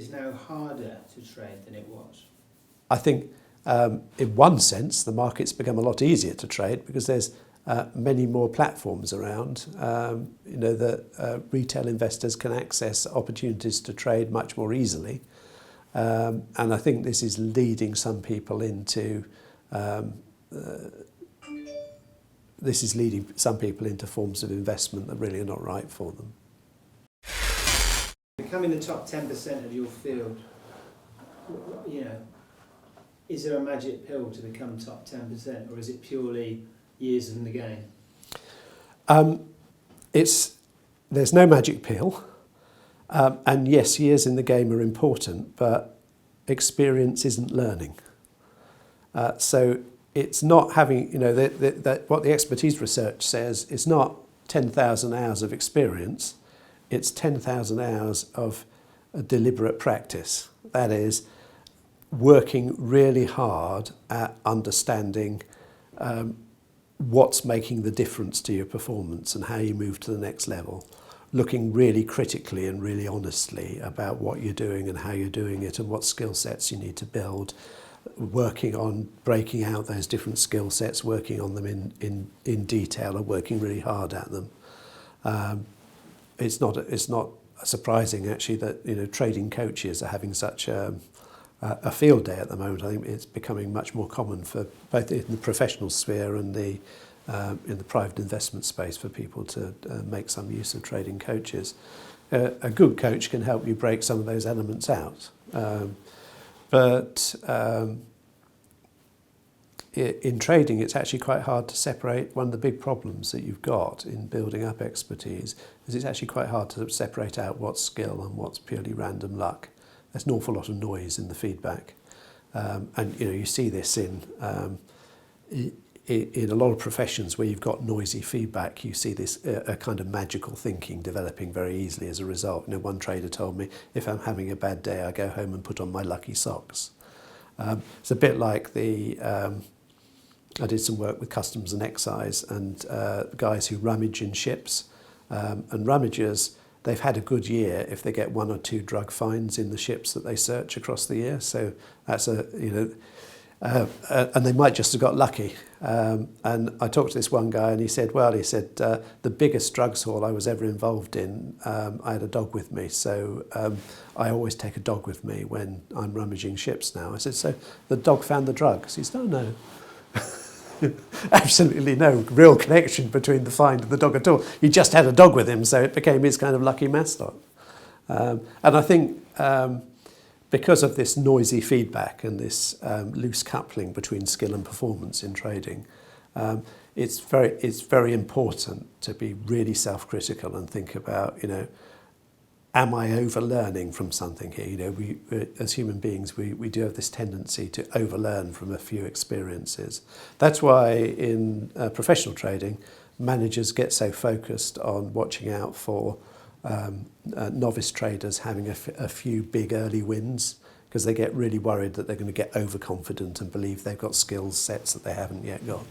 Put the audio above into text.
is now harder to trade than it was? I think in one sense the market's become a lot easier to trade because there's many more platforms around. That retail investors can access opportunities to trade much more easily. And I think this is leading some people into forms of investment that really are not right for them. Becoming the top 10% of your field, is there a magic pill to become top 10%, or is it purely years in the game? There's no magic pill. And yes, years in the game are important, but experience isn't learning. So it's not having, what the expertise research says, it's not 10,000 hours of experience, it's 10,000 hours of deliberate practice. That is, working really hard at understanding what's making the difference to your performance and how you move to the next level. Looking really critically and really honestly about what you're doing and how you're doing it and what skill sets you need to build. Working on breaking out those different skill sets, working on them in detail and working really hard at them. It's not surprising actually that trading coaches are having such a field day at the moment. I think it's becoming much more common for both in the professional sphere and in the private investment space for people to make some use of trading coaches. A good coach can help you break some of those elements out. But in trading, it's actually quite hard to separate. One of the big problems that you've got in building up expertise is it's actually quite hard to separate out what's skill and what's purely random luck. There's an awful lot of noise in the feedback. And you see this in a lot of professions where you've got noisy feedback. You see this a kind of magical thinking developing very easily as a result. One trader told me, if I'm having a bad day, I go home and put on my lucky socks. It's a bit like I did some work with customs and excise and guys who rummage in ships. And rummagers, they've had a good year if they get 1 or 2 drug finds in the ships that they search across the year. So that's and they might just have got lucky. And I talked to this one guy and he said, the biggest drugs haul I was ever involved in, I had a dog with me. So I always take a dog with me when I'm rummaging ships now. I said, so the dog found the drugs? He said, oh, no. Absolutely no real connection between the find and the dog at all. He just had a dog with him, so it became his kind of lucky mascot. And I think because of this noisy feedback and this loose coupling between skill and performance in trading, it's very important to be really self-critical and think about, am I over-learning from something here? We as human beings, we do have this tendency to over-learn from a few experiences. That's why in professional trading, managers get so focused on watching out for novice traders having a few big early wins, because they get really worried that they're going to get overconfident and believe they've got skill sets that they haven't yet got.